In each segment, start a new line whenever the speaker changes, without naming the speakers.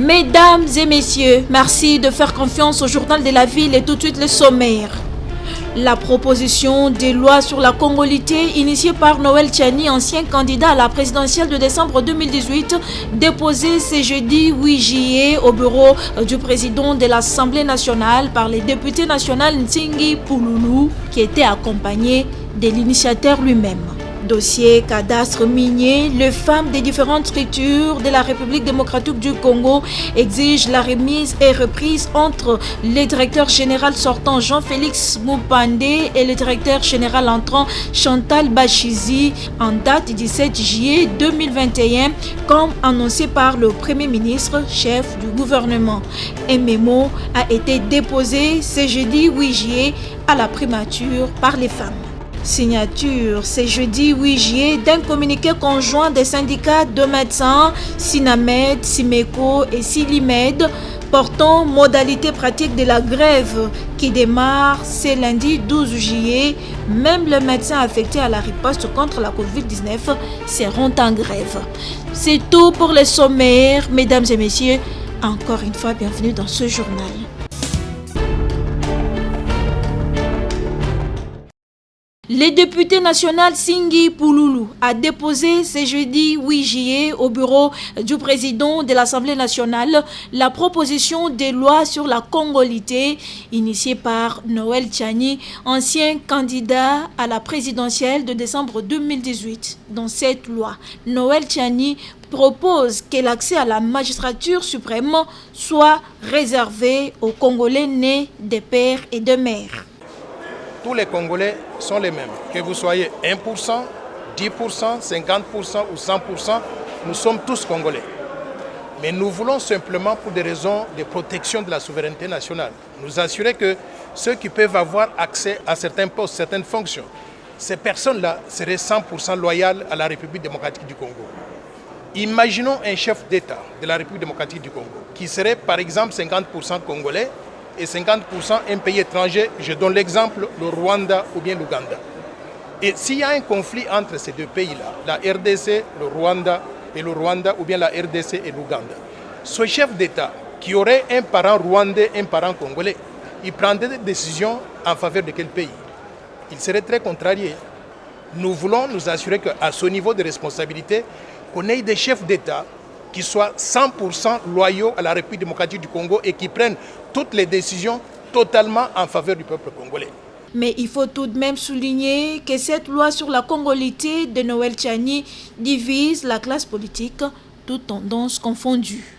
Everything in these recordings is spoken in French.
Mesdames et messieurs, merci de faire confiance au journal de la ville et tout de suite le sommaire. La proposition de loi sur la congolité initiée par Noël Tchani, ancien candidat à la présidentielle de décembre 2018, déposée ce jeudi 8 juillet au bureau du président de l'Assemblée nationale par les députés nationaux Ntingi Pouloulou, qui était accompagné de l'initiateur lui-même. Dossier cadastre minier, les femmes des différentes structures de la République démocratique du Congo exigent la remise et reprise entre le directeur général sortant Jean-Félix Moupande et le directeur général entrant Chantal Bachizi en date du 17 juillet 2021, comme annoncé par le Premier ministre, chef du gouvernement. Un mémo a été déposé ce jeudi 8 juillet à la primature par les femmes. Signature ce jeudi 8 juillet d'un communiqué conjoint des syndicats de médecins Sinamed, Simeco et Silimed portant modalité pratique de la grève qui démarre ce lundi 12 juillet. Même les médecins affectés à la riposte contre la COVID-19 seront en grève. C'est tout pour les sommaires, mesdames et messieurs. Encore une fois, bienvenue dans ce journal. Le député national Ntingi Pouloulou a déposé ce jeudi 8 juillet au bureau du président de l'Assemblée nationale la proposition de loi sur la congolité initiée par Noël Tchani, ancien candidat à la présidentielle de décembre 2018. Dans cette loi, Noël Tchani propose que l'accès à la magistrature suprême soit réservé aux Congolais nés de pères et de mères.
Tous les Congolais sont les mêmes. Que vous soyez 1%, 10%, 50% ou 100%, nous sommes tous Congolais. Mais nous voulons simplement, pour des raisons de protection de la souveraineté nationale, nous assurer que ceux qui peuvent avoir accès à certains postes, certaines fonctions, ces personnes-là seraient 100% loyales à la République démocratique du Congo. Imaginons un chef d'État de la République démocratique du Congo qui serait par exemple 50% congolais et 50% un pays étranger, je donne l'exemple, le Rwanda ou bien l'Ouganda. Et s'il y a un conflit entre ces deux pays-là, la RDC, le Rwanda ou bien la RDC et l'Ouganda, ce chef d'État qui aurait un parent rwandais, un parent congolais, il prendrait des décisions en faveur de quel pays? Il serait très contrarié. Nous voulons nous assurer qu'à ce niveau de responsabilité, qu'on ait des chefs d'État qui soient 100% loyaux à la République démocratique du Congo et qui prennent toutes les décisions totalement en faveur du peuple congolais.
Mais il faut tout de même souligner que cette loi sur la congolité de Noël Tchani divise la classe politique, toutes tendances confondues.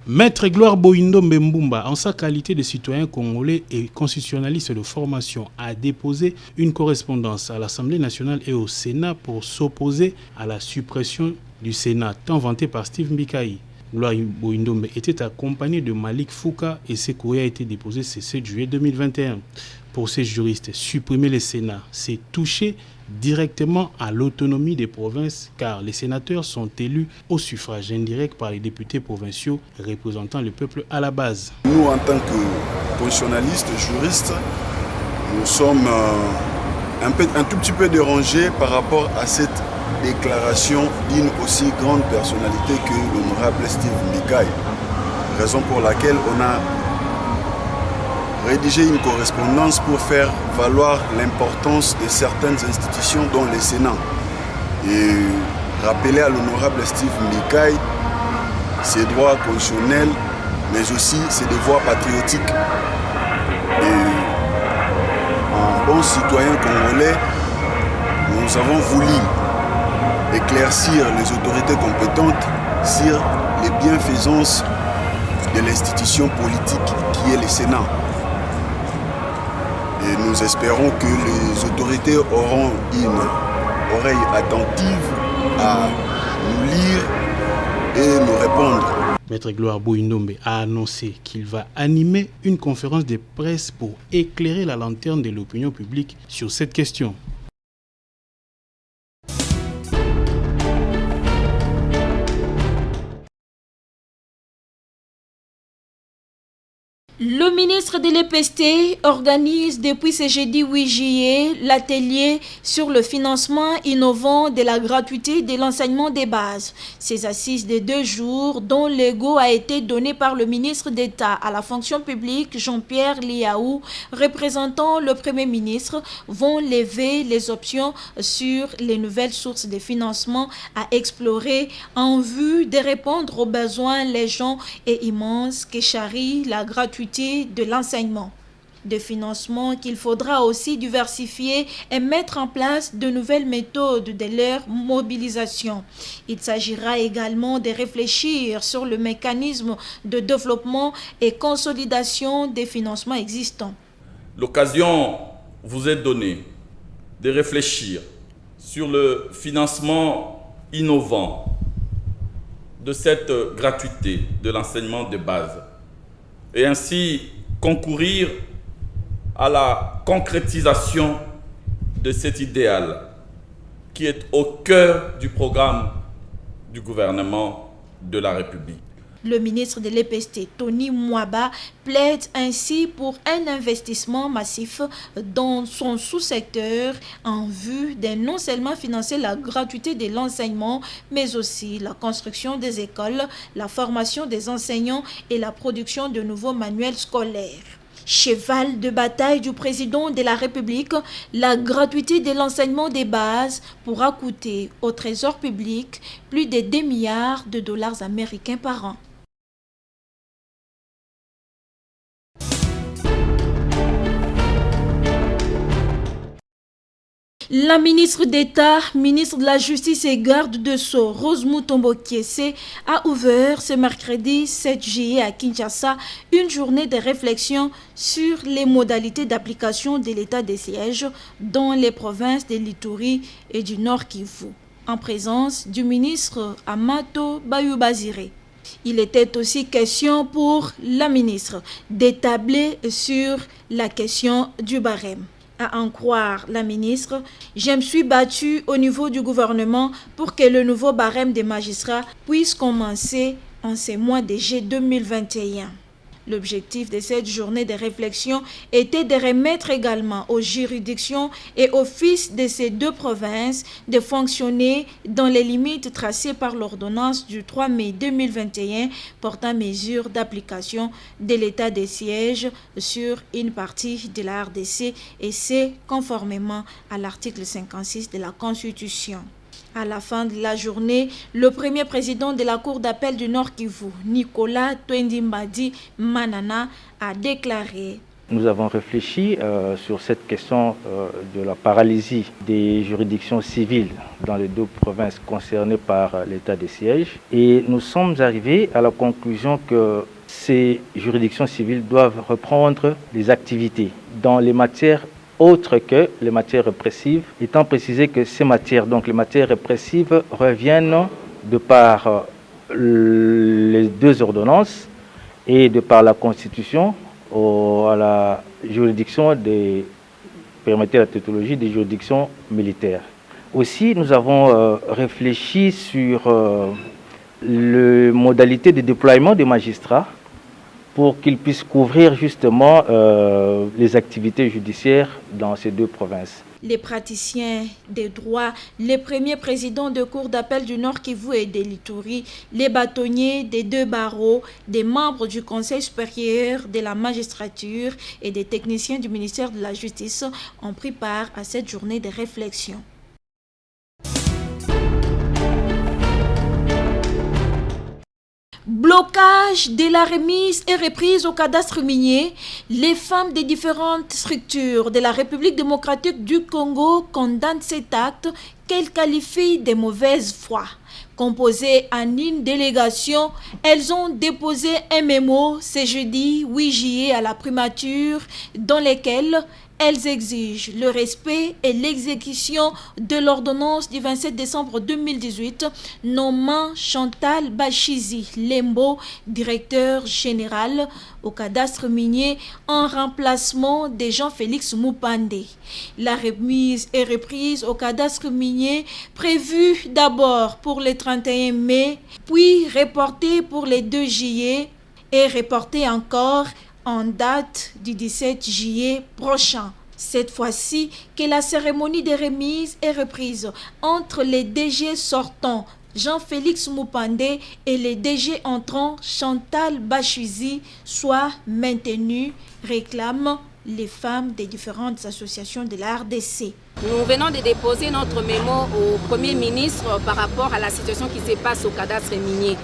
Maître Gloire Boindo Mbemboumba, en sa qualité de citoyen congolais et constitutionnaliste de formation, a déposé une correspondance à l'Assemblée nationale et au Sénat pour s'opposer à la suppression du Sénat, tant vanté par Steve Mbikaï. Gloire Boindo était accompagné de Malik Fouka et ce courrier a été déposé ce 7 juillet 2021. Pour ces juristes, supprimer le Sénat, c'est toucher directement à l'autonomie des provinces car les sénateurs sont élus au suffrage indirect par les députés provinciaux représentant le peuple à la base.
Nous, en tant que constitutionnalistes, juristes, nous sommes un tout petit peu dérangés par rapport à cette déclaration d'une aussi grande personnalité que l'honorable Steve Mbikaï. Raison pour laquelle on a rédiger une correspondance pour faire valoir l'importance de certaines institutions dont le Sénat et rappeler à l'honorable Steve Mbikaï ses droits constitutionnels mais aussi ses devoirs patriotiques. Et en bon citoyen congolais, nous avons voulu éclaircir les autorités compétentes sur les bienfaisances de l'institution politique qui est le Sénat. Et nous espérons que les autorités auront une oreille attentive à nous lire et nous répondre.
Maître Gloire Boindo a annoncé qu'il va animer une conférence de presse pour éclairer la lanterne de l'opinion publique sur cette question.
Le ministre de l'EPST organise depuis ce jeudi 8 juillet l'atelier sur le financement innovant de la gratuité de l'enseignement des bases. Ces assises de 2 jours, dont le go a été donné par le ministre d'État à la fonction publique Jean-Pierre Liaou, représentant le Premier ministre, vont lever les options sur les nouvelles sources de financement à explorer en vue de répondre aux besoins légion et immenses que charrie la gratuité de l'enseignement. De financement qu'il faudra aussi diversifier et mettre en place de nouvelles méthodes de leur mobilisation. Il s'agira également de réfléchir sur le mécanisme de développement et consolidation des financements existants.
L'occasion vous est donnée de réfléchir sur le financement innovant de cette gratuité de l'enseignement de base et ainsi concourir à la concrétisation de cet idéal qui est au cœur du programme du gouvernement de la République.
Le ministre de l'EPST, Tony Mwaba, plaide ainsi pour un investissement massif dans son sous-secteur en vue de non seulement financer la gratuité de l'enseignement, mais aussi la construction des écoles, la formation des enseignants et la production de nouveaux manuels scolaires. Cheval de bataille du président de la République, la gratuité de l'enseignement des bases pourra coûter au Trésor public plus de 2 milliards de dollars américains par an. La ministre d'État, ministre de la Justice et garde de Sceaux, Rose Mutombo Kiese, a ouvert ce mercredi 7 juillet à Kinshasa une journée de réflexion sur les modalités d'application de l'état de siège dans les provinces de l'Ituri et du Nord Kivu, en présence du ministre Amato Bayou-Baziré. Il était aussi question pour la ministre d'établir sur la question du barème. À en croire la ministre, je me suis battue au niveau du gouvernement pour que le nouveau barème des magistrats puisse commencer en ces mois de juillet 2021. L'objectif de cette journée de réflexion était de remettre également aux juridictions et offices de ces 2 provinces de fonctionner dans les limites tracées par l'ordonnance du 3 mai 2021 portant mesures d'application de l'état de siège sur une partie de la RDC et c'est conformément à l'article 56 de la Constitution. À la fin de la journée, le premier président de la Cour d'appel du Nord Kivu, Nicolas Twendimbadi Manana, a déclaré:
Nous avons réfléchi sur cette question de la paralysie des juridictions civiles dans les 2 provinces concernées par l'état de siège et nous sommes arrivés à la conclusion que ces juridictions civiles doivent reprendre les activités dans les matières autres que les matières répressives, étant précisé que ces matières, donc les matières répressives, reviennent de par les 2 ordonnances et de par la Constitution à la juridiction permettez la tautologie des juridictions militaires. Aussi, nous avons réfléchi sur les modalités de déploiement des magistrats pour qu'ils puissent couvrir justement les activités judiciaires dans ces 2 provinces.
Les praticiens des droits, les premiers présidents de cour d'appel du Nord Kivu et de l'Ituri, les bâtonniers des 2 barreaux, des membres du Conseil supérieur de la magistrature et des techniciens du ministère de la Justice ont pris part à cette journée de réflexion. Blocage de la remise et reprise au cadastre minier, les femmes des différentes structures de la République démocratique du Congo condamnent cet acte qu'elles qualifient de mauvaise foi. Composées en une délégation, elles ont déposé un mémo ce jeudi 8 juillet à la primature dans lequel elles exigent le respect et l'exécution de l'ordonnance du 27 décembre 2018 nommant Chantal Bachizi Lembo, directeur général au cadastre minier en remplacement de Jean-Félix Mupande. La remise est reprise au cadastre minier prévue d'abord pour le 31 mai, puis reportée pour le 2 juillet et reportée encore en date du 17 juillet prochain. Cette fois-ci, que la cérémonie de remise est reprise entre les DG sortants Jean-Félix Moupandé et les DG entrants Chantal Bachuzi soit maintenue, réclament les femmes des différentes associations de la RDC.
Nous venons de déposer notre mémo au Premier ministre par rapport à la situation qui se passe au cadastre minier.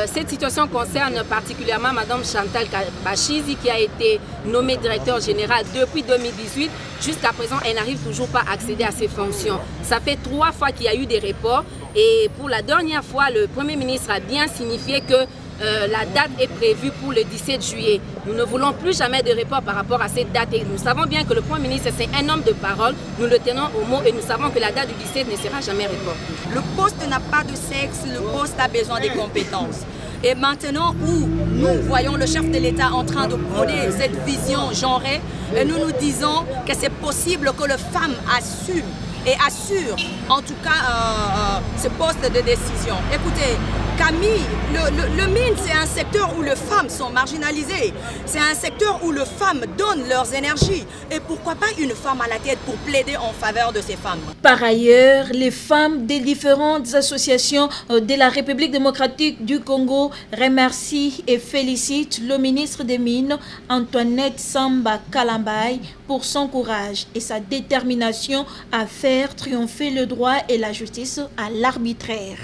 Cette situation concerne particulièrement Mme Chantal Bachizi qui a été nommée directeur général depuis 2018. Jusqu'à présent, elle n'arrive toujours pas à accéder à ses fonctions. Ça fait 3 fois qu'il y a eu des reports et pour la dernière fois, le Premier ministre a bien signifié que la date est prévue pour le 17 juillet. Nous ne voulons plus jamais de report par rapport à cette date et nous savons bien que le Premier ministre c'est un homme de parole. Nous le tenons au mot et nous savons que la date du 17 ne sera jamais reportée.
Le poste n'a pas de sexe, le poste a besoin des compétences. Et maintenant où nous voyons le chef de l'État en train de prôner cette vision genrée, et nous nous disons que c'est possible que les femmes assument et assure en tout cas ce poste de décision. Écoutez, Camille, le mine, c'est un secteur où les femmes sont marginalisées. C'est un secteur où les femmes donnent leurs énergies. Et pourquoi pas une femme à la tête pour plaider en faveur de ces femmes?
Par ailleurs, les femmes des différentes associations de la République démocratique du Congo remercient et félicitent le ministre des Mines, Antoinette Samba Kalambay, pour son courage et sa détermination à faire triompher le droit et la justice à l'arbitraire.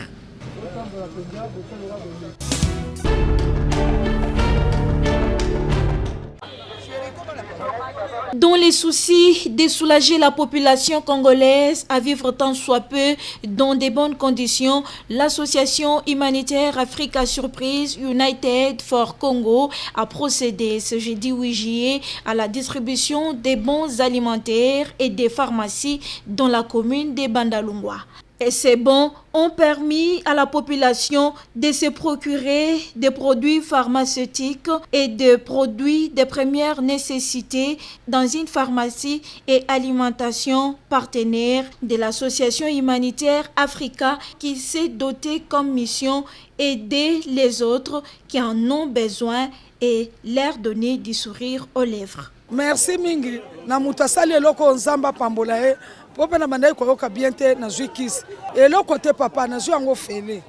Dans les soucis de soulager la population congolaise à vivre tant soit peu dans de bonnes conditions, l'association humanitaire Africa Surprise United for Congo a procédé ce jeudi 8 juillet à la distribution des bons alimentaires et des pharmacies dans la commune de Bandalungwa. Et ces bons ont permis à la population de se procurer des produits pharmaceutiques et des produits de première nécessité dans une pharmacie et alimentation partenaire de l'association humanitaire Africa qui s'est dotée comme mission aider les autres qui en ont besoin et leur donner du sourire aux lèvres.
Merci mingi na mutasali eloko nzamba pambola e pope na bandai koyoka bien te na zwi kisi eloko te papa na zwi yango fele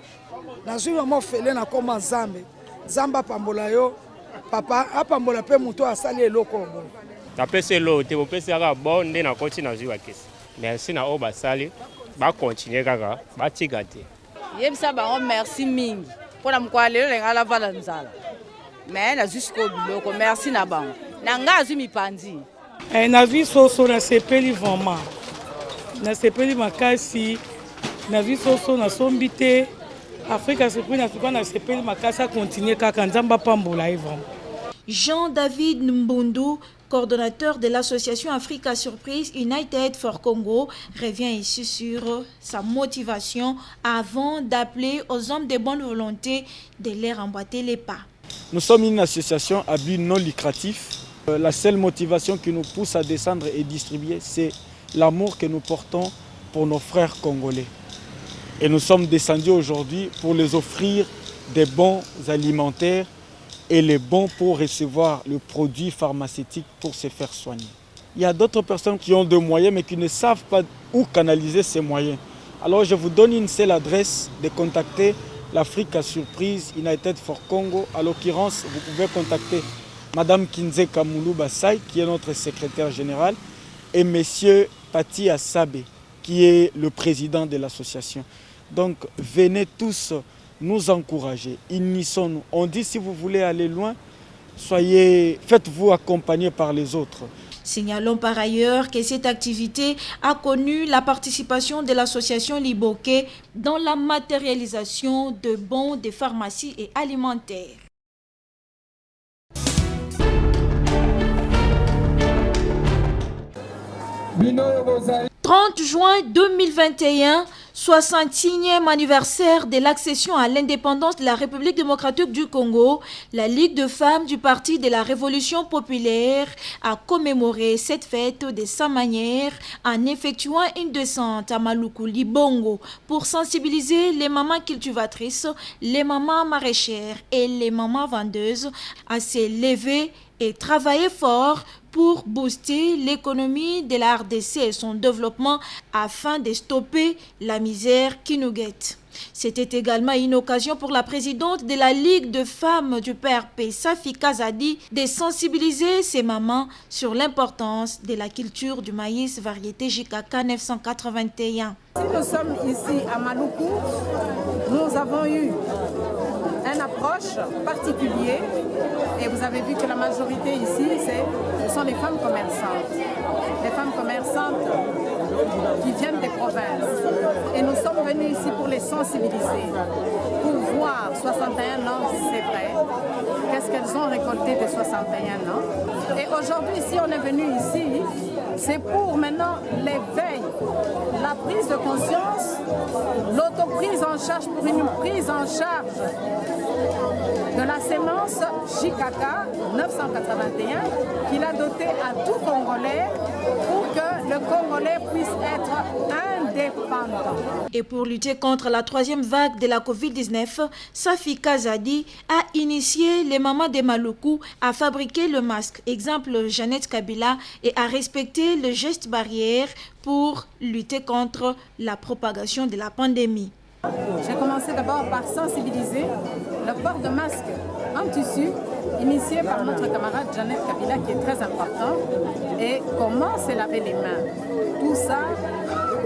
na zwi yango fele na koma nzambe nzamba pambola yo papa apambola pe muto asali eloko ngo
tapese lo te popese ka bon nde na koti na zwi wa kisi merci na o basali ba continuer kaka ba tika te
yebisa bango merci mingi pona mkwalelo lenga la vala nzala mais na zwi siko biloko merci na bango nanga zwi mipanzi
na zwi soso na sepeli vraiment na sepeli makasi na zwi soso na sombi te Africa Surprise na tuka na sepeli makasi a continuer kaka nzamba pambola vraiment.
Jean-David Mbundu, coordonnateur de l'association Africa Surprise United for Congo, revient ici sur sa motivation avant d'appeler aux hommes de bonne volonté de leur emboîter les pas.
Nous sommes une association à but non lucratif. La seule motivation qui nous pousse à descendre et distribuer, c'est l'amour que nous portons pour nos frères congolais. Et nous sommes descendus aujourd'hui pour les offrir des bons alimentaires et les bons pour recevoir le produit pharmaceutique pour se faire soigner. Il y a d'autres personnes qui ont des moyens mais qui ne savent pas où canaliser ces moyens. Alors je vous donne une seule adresse de contacter l'Africa Surprise United for Congo. À l'occurrence, vous pouvez contacter Madame Kinze Kamulu Basai, qui est notre secrétaire général, et Monsieur Pati Asabe, qui est le président de l'association. Donc, venez tous nous encourager, unissons-nous. On dit si vous voulez aller loin, faites-vous accompagner par les autres.
Signalons par ailleurs que cette activité a connu la participation de l'association Liboké dans la matérialisation de bons des pharmacies et alimentaires. 30 juin 2021, 60e anniversaire de l'accession à l'indépendance de la République démocratique du Congo, la Ligue de femmes du Parti de la Révolution populaire a commémoré cette fête de sa manière en effectuant une descente à Maluku Libongo pour sensibiliser les mamans cultivatrices, les mamans maraîchères et les mamans vendeuses à se lever et travailler fort pour booster l'économie de la RDC et son développement afin de stopper la misère qui nous guette. C'était également une occasion pour la présidente de la Ligue de femmes du PRP, Safi Kazadi, de sensibiliser ses mamans sur l'importance de la culture du maïs variété JKK 981.
Si nous sommes ici à Maluku, nous avons eu une approche particulière et vous avez vu que la majorité ici, ce sont les femmes commerçantes. Les femmes commerçantes qui viennent des provinces. Et nous sommes venus ici pour les sensibiliser, pour voir 61 ans, c'est vrai, qu'est-ce qu'elles ont récolté de 61 ans. Et aujourd'hui, si on est venu ici, c'est pour maintenant l'éveil, la prise de conscience, l'autoprise en charge pour une prise en charge de la sémence JKK 981 qu'il a dotée à tout Congolais pour que le Congolais puisse être indépendant.
Et pour lutter contre la troisième vague de la Covid-19, Safi Kazadi a initié les mamans de Maluku à fabriquer le masque, exemple Jeannette Kabila, et à respecter le geste barrière pour lutter contre la propagation de la pandémie.
J'ai commencé d'abord par sensibiliser le port de masque en tissu initié par notre camarade Jeannette Kabila qui est très important et comment se laver les mains. Tout ça,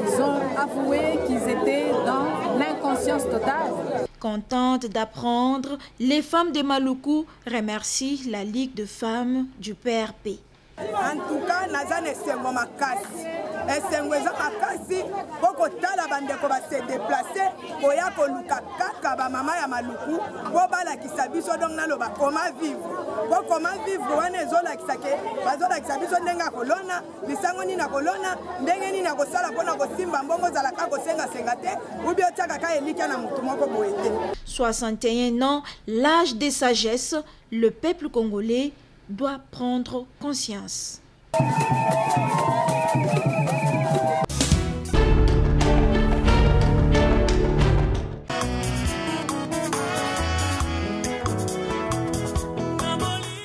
ils ont avoué qu'ils étaient dans l'inconscience totale.
Contente d'apprendre, les femmes de Maluku remercient la Ligue de femmes du PRP.
En tout cas, naza nesengo makasi. Esengo eza makasi poko tala bandeko ba se déplacer koya koluka kaka ba mama ya Maluku po bala kisabiso donc naloba comment vivre wana ezola kisake bazola kisabiso ndenga kolona lisango ni na kolona ndenge ni na kosala pona kosimba mbongo zala ka kosenga te ou bien tiaka ka elika na mutu moko boete.
61 ans, l'âge de sagesse, le peuple congolais doit prendre conscience.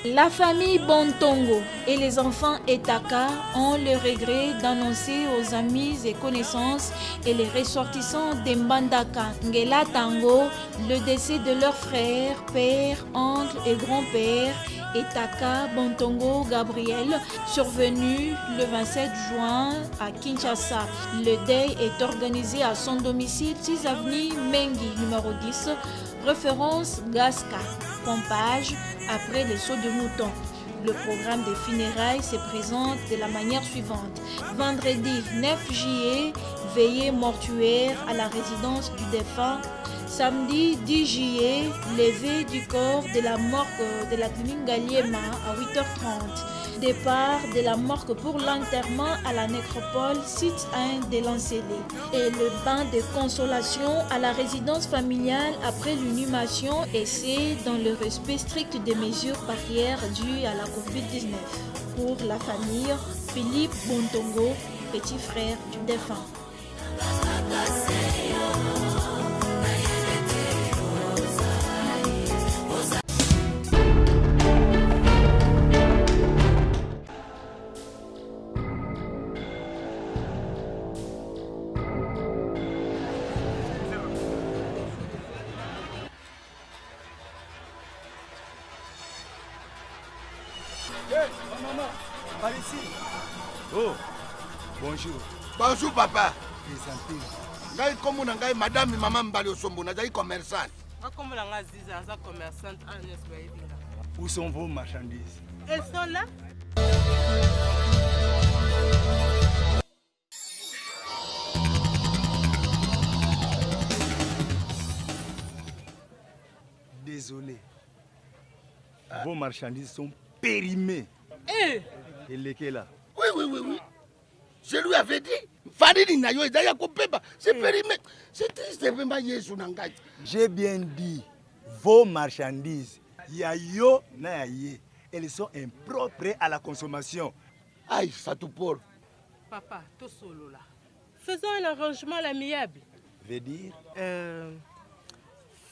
La famille Bontongo et les enfants Etaka ont le regret d'annoncer aux amis et connaissances et les ressortissants d'Mbandaka, Ngela Tango, le décès de leur frère, père, oncle et grand-père Etaka Bontongo Gabriel, survenu le 27 juin à Kinshasa. Le deuil est organisé à son domicile 6 avenue Mengi, numéro 10, référence Gasca, pompage après les sauts de mouton. Le programme des funérailles se présente de la manière suivante. Vendredi 9 juillet, veillée mortuaire à la résidence du défunt. Samedi 10 juillet, levée du corps de la morgue de la clinique Galiema à 8h30. Départ de la morgue pour l'enterrement à la nécropole, site 1 de Lancélé. Et le bain de consolation à la résidence familiale après l'inhumation et c'est dans le respect strict des mesures barrières dues à la Covid-19. Pour la famille, Philippe Bontongo, petit frère du défunt.
Maman, par ici. Oh, bonjour.
Bonjour papa.
Présenté.
Ngai comme ngai madame et maman Mbali Osombo, nazali commerçante.
Comme la Ziza, sa commerçante Agnès Baïdinga.
Où sont vos marchandises?
Elles sont là.
Désolé. Vos marchandises sont périmées. Et lesquelles là?
Oui. Je lui avais dit. C'est périmé. C'est triste.
J'ai bien dit. Vos marchandises. Yayo na yaye. Elles sont impropres à la consommation.
Aïe, ça tout pour.
Papa, tout solo là. Faisons un arrangement à l'amiable.
Veut dire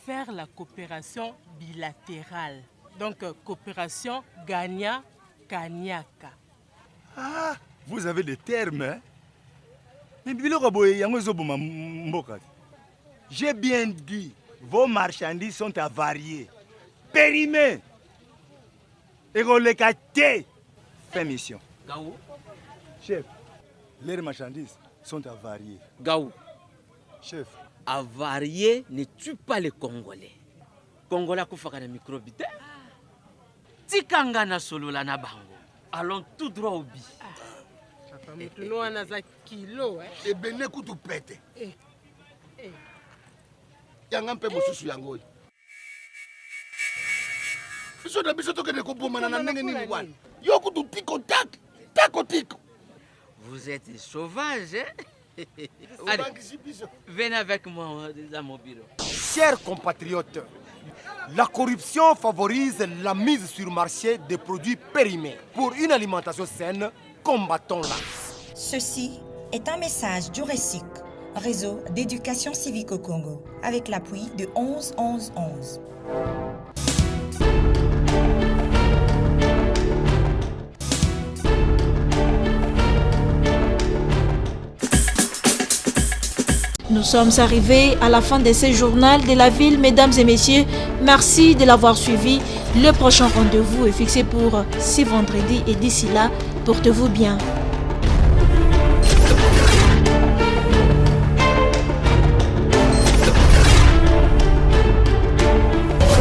faire la coopération bilatérale. Donc, coopération gagnant-gagnaka.
Ah, vous avez des termes, hein? Mais j'ai bien dit, vos marchandises sont avariées, périmées. Et on les cache. Fin mission.
Gaou.
Chef, les marchandises sont avariées.
Gaou.
Chef.
Avarié ne tue pas les Congolais. Congolais kufaka na microbité. Tikanga na solola na bango. Allons tout droit au bi.
Nous on a kilo.
Et bene kutu pete. Yanga mpe mosusu yango. Biso na biso tokende kobomana na ndenge nini wana. Yo kutu tiko tak. Tako tiko.
Vous êtes sauvage, hein? Allez, venez avec moi dans mon bureau.
Chers compatriotes, la corruption favorise la mise sur marché des produits périmés. Pour une alimentation saine, combattons-la.
Ceci est un message du RECIC, réseau d'éducation civique au Congo, avec l'appui de 11-11-11.
Nous sommes arrivés à la fin de ce journal de la ville, mesdames et messieurs. Merci de l'avoir suivi. Le prochain rendez-vous est fixé pour ce vendredi et d'ici là, portez-vous bien.